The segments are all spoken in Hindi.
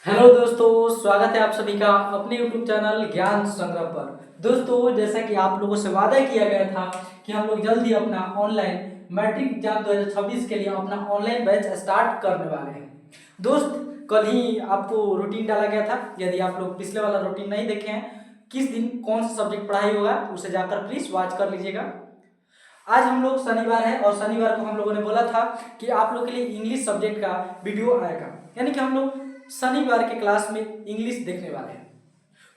हेलो दोस्तों, स्वागत है आप सभी का अपने YouTube चैनल ज्ञान संग्रह पर। दोस्तों, जैसा कि आप लोगों से वादा किया गया था कि हम लोग जल्दी अपना ऑनलाइन मैट्रिक एग्जाम 2026 के लिए अपना ऑनलाइन बैच स्टार्ट करने वाले हैं। दोस्त, कल ही आपको रूटीन डाला गया था। यदि आप लोग पिछले वाला रूटीन नहीं देखे हैं, किस दिन कौन सा सब्जेक्ट पढ़ाई होगा, उसे जाकर प्लीज वॉच कर लीजिएगा। आज हम लोग शनिवार है और शनिवार को हम लोगों ने बोला था कि आप लोग के लिए इंग्लिश सब्जेक्ट का वीडियो आएगा, यानी कि हम लोग शनिवार के क्लास में इंग्लिश देखने वाले हैं।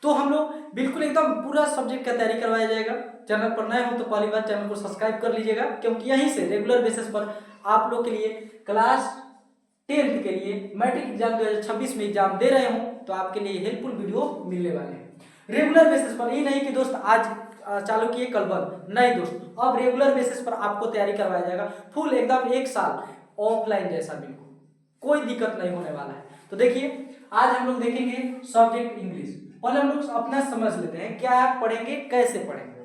तो हम लोग बिल्कुल एकदम पूरा सब्जेक्ट का तैयारी करवाया जाएगा। चैनल पर नए हो तो पहली बार चैनल को सब्सक्राइब कर लीजिएगा, क्योंकि यहीं से रेगुलर बेसिस पर आप लोग के लिए क्लास 10th के लिए मैट्रिक एग्जाम 2026 में एग्जाम दे रहे हो तो आपके लिए हेल्पफुल वीडियो मिलने वाले हैं रेगुलर बेसिस पर। ये नहीं कि दोस्त आज चालू किए कल बंद, नहीं दोस्त, अब रेगुलर बेसिस पर आपको तैयारी करवाया जाएगा फुल एकदम 1 साल ऑफलाइन जैसा, बिल्कुल कोई दिक्कत नहीं होने वाला है। तो देखिए, आज हम लोग देखेंगे सब्जेक्ट इंग्लिश। पहले हम लोग अपना समझ लेते हैं क्या पढ़ेंगे, कैसे पढ़ेंगे।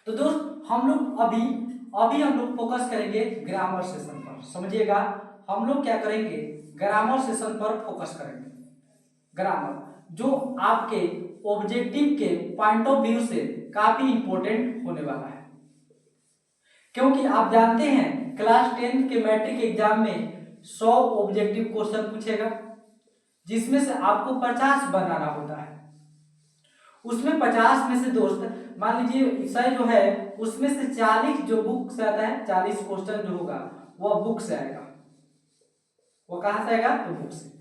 तो दोस्त, हम लोग अभी अभी हम लोग फोकस करेंगे ग्रामर सेशन पर। समझिएगा, हम लोग क्या करेंगे, ग्रामर सेशन पर फोकस करेंगे। ग्रामर जो आपके ऑब्जेक्टिव के पॉइंट ऑफ व्यू से काफी इंपॉर्टेंट होने वाला है, क्योंकि आप जानते हैं क्लास 10th के मैट्रिक एग्जाम में 100 ऑब्जेक्टिव क्वेश्चन पूछेगा, जिसमें से आपको 50 बनाना होता है। उसमें 50 में से दोस्त मान लीजिए विषय जो है उसमें से 40 जो बुक से आता है, 40 क्वेश्चन जो होगा वह बुक से आएगा। वो कहां से आएगा, तो बुक से।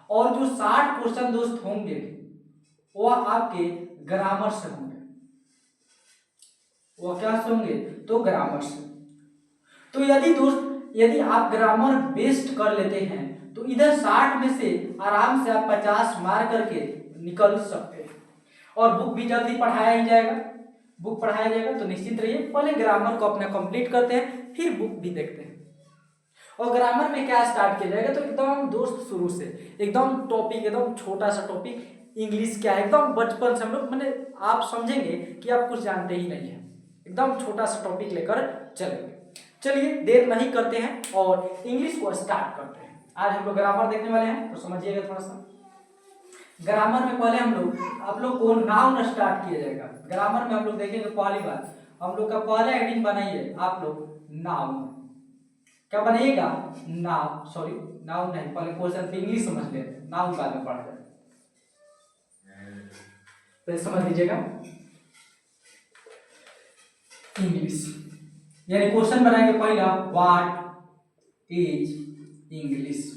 और जो 60 क्वेश्चन दोस्त होंगे वह आपके ग्रामर से होंगे। वो क्या से होंगे, तो ग्रामर से। तो यदि दोस्त यदि आप ग्रामर बेस्ड कर लेते हैं तो इधर 60 में से आराम से आप 50 मार करके निकल सकते हैं। और बुक भी जल्दी पढ़ाया ही जाएगा। बुक पढ़ाया जाएगा तो निश्चित रहिए पहले ग्रामर को अपना कंप्लीट करते हैं, फिर बुक भी देखते हैं। और ग्रामर में क्या स्टार्ट किया जाएगा, तो एकदम दोस्त शुरू से एकदम टॉपिक, एकदम छोटा सा टॉपिक इंग्लिश क्या है, एकदम बचपन से हम लोग मैंने आप समझेंगे कि आप कुछ जानते ही नहीं है। एकदम छोटा सा टॉपिक लेकर चलेंगे। चलिए देर नहीं करते हैं और इंग्लिश को स्टार्ट करते हैं। आज हम लोग ग्रामर देखने वाले हैं, तो समझिएगा थोड़ा सा। ग्रामर में पहले हम लोग आप लोग को नाउन स्टार्ट किया जाएगा। ग्रामर में हम लोग देखेंगे पहली बार हम लोग का पहला हेडिंग बनाइए आप लोग नाउन। क्या बनेगा, नाउन, सॉरी नाउन नहीं, पहले क्वेश्चन इंग्लिश समझ लेते हैं, नाउन बाद में पढ़ लेते हैं। तो समझ लीजिएगा इंग्लिश, यानी क्वेश्चन बनाएंगे पहला, what is English.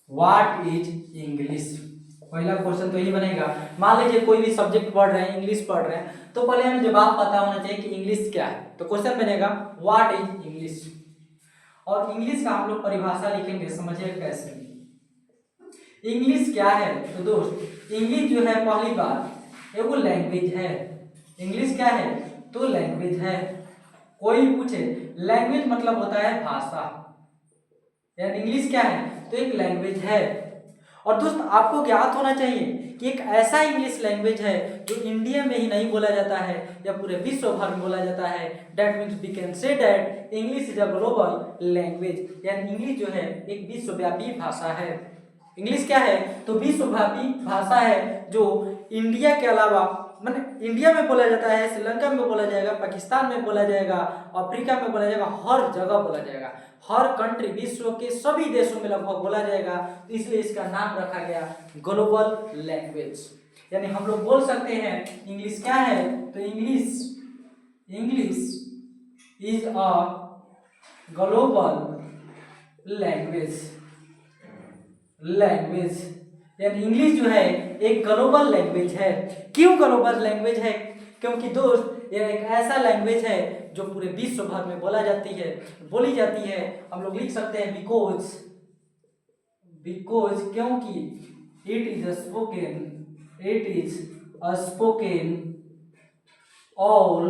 What is English, पहला क्वेश्चन तो यही बनेगा। मान लीजिए कोई भी सब्जेक्ट पढ़ रहे हैं, इंग्लिश पढ़ रहे हैं, तो पहले हमें जवाब पता होना चाहिए कि इंग्लिश क्या है। तो क्वेश्चन बनेगा व्हाट इज इंग्लिश। और इंग्लिश का हम लोग परिभाषा लिखेंगे, समझिए कैसे। इंग्लिश क्या है, तो दोस्त इंग्लिश जो है पहली बात वो लैंग्वेज है। इंग्लिश क्या है, तो लैंग्वेज है। कोई पूछे लैंग्वेज मतलब होता है भाषा, यानी इंग्लिश क्या है, तो एक लैंग्वेज है। और दोस्त आपको ज्ञात होना चाहिए कि एक ऐसा इंग्लिश लैंग्वेज है जो इंडिया में ही नहीं बोला जाता है या पूरे विश्व भर में बोला जाता है। That means we can say that English is a global language, यानी इंग्लिश जो है एक विश्वव्यापी भाषा है। इंग्लिश क्या है, तो विश्वव्यापी भाषा है जो इंडिया के अलावा मतलब इंडिया में बोला जाता है, श्रीलंका में बोला जाएगा, पाकिस्तान में बोला जाएगा, अफ्रीका में बोला जाएगा, हर जगह बोला जाएगा। हर कंट्री, विश्व के सभी देशों में लगभग बोला जाएगा, तो इसलिए इसका नाम रखा गया ग्लोबल लैंग्वेज। यानी हम लोग बोल सकते हैं इंग्लिश क्या है, तो English is a global language, यानी इंग्लिश जो है एक ग्लोबल लैंग्वेज है। क्यों ग्लोबल लैंग्वेज है, क्योंकि दोस्त यह एक ऐसा लैंग्वेज है जो पूरे विश्व भर में बोली जाती है। हम लोग लिख सकते हैं बिकॉज क्योंकि it is spoken all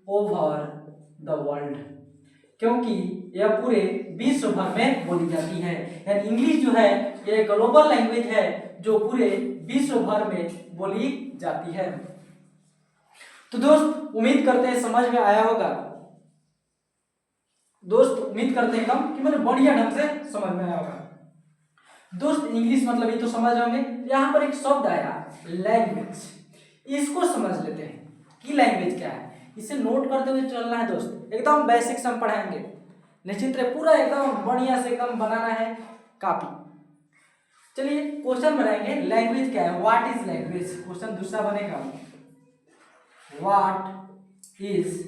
over the world, क्योंकि यह पूरे विश्व भर में बोली जाती है। यानी इंग्लिश जो है यह ग्लोबल लैंग्वेज है जो पूरे विश्व भर में बोली जाती है। तो दोस्त उम्मीद करते हैं समझ में आया होगा। दोस्त उम्मीद करते हैं एकदम कि मैंने बढ़िया ढंग से समझ में आया होगा। दोस्त इंग्लिश मतलब ये तो समझ रहे होंगे। यहाँ पर एक शब्द आया लैंग्वेज, इसको समझ लेते हैं कि लैंग्वेज क्या है। इसे नोट करते हुए चलना है दोस्त, एकदम बेसिक से हम पढ़ाएंगे, निश्चित रहे, पूरा एकदम बढ़िया से एकदम बनाना है कॉपी। चलिए क्वेश्चन बनाएंगे, लैंग्वेज क्या है, व्हाट इज लैंग्वेज। क्वेश्चन दूसरा बनेगा, व्हाट इज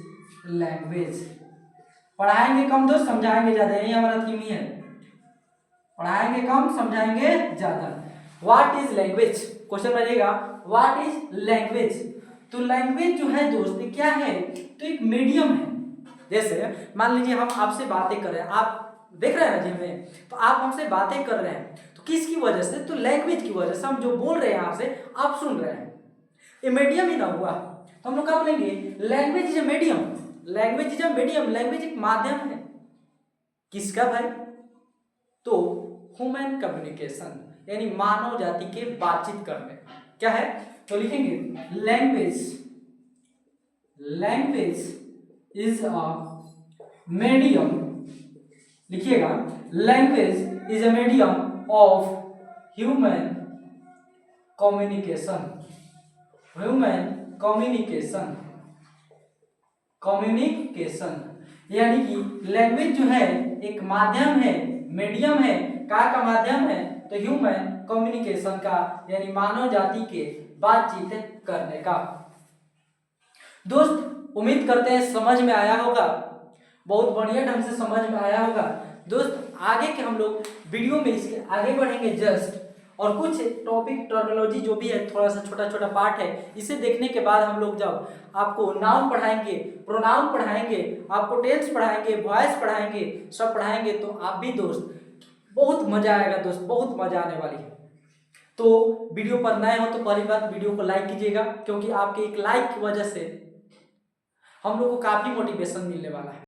लैंग्वेज। पढ़ाएंगे कम दोस्त, समझाएंगे ज्यादा, यही हमारा थीम ही है, पढ़ाएंगे कम समझाएंगे ज्यादा। व्हाट इज लैंग्वेज, क्वेश्चन बनेगा व्हाट इज लैंग्वेज। तो लैंग्वेज जो है दोस्त क्या है, तो एक मीडियम है। जैसे मान लीजिए हम आपसे बातें कर रहे हैं, आप देख रहे हैं ना जी हमें, तो आप हमसे बातें कर रहे हैं, तो किसकी वजह से, तो लैंग्वेज की वजह से। हम जो बोल रहे हैं आपसे, आप सुन रहे हैं, ये मीडियम ही ना हुआ। तो हम लोग क्या बोलेंगे, language is a medium, language is a medium, language एक माध्यम है। किसका भाई, तो ह्यूमन कम्युनिकेशन, यानी मानव जाति के बातचीत करने, क्या है, तो लिखेंगे language, language is a medium, लिखिएगा language is a medium of human communication, human communication, communication, यानी कि लैंग्वेज जो है एक माध्यम है, मीडियम है, का माध्यम है, तो ह्यूमन कम्युनिकेशन का, यानी मानव जाति के बातचीत करने का। दोस्त उम्मीद करते हैं समझ में आया होगा, बहुत बढ़िया ढंग से समझ में आया होगा। दोस्त आगे के हम लोग वीडियो में इसके आगे बढ़ेंगे जस्ट, और कुछ टॉपिक टर्मिनोलॉजी जो भी है, थोड़ा सा छोटा छोटा पार्ट है, इसे देखने के बाद हम लोग जब आपको नाउन पढ़ाएंगे, प्रोनाउन पढ़ाएंगे, आपको टेंस पढ़ाएंगे, वॉइस पढ़ाएंगे, सब पढ़ाएंगे, तो आप भी दोस्त बहुत मजा आएगा दोस्त, बहुत मजा आने वाली है। तो वीडियो पर नए हो तो पहली बात वीडियो को लाइक कीजिएगा, क्योंकि आपके एक लाइक की वजह से हम लोग को काफी मोटिवेशन मिलने वाला है।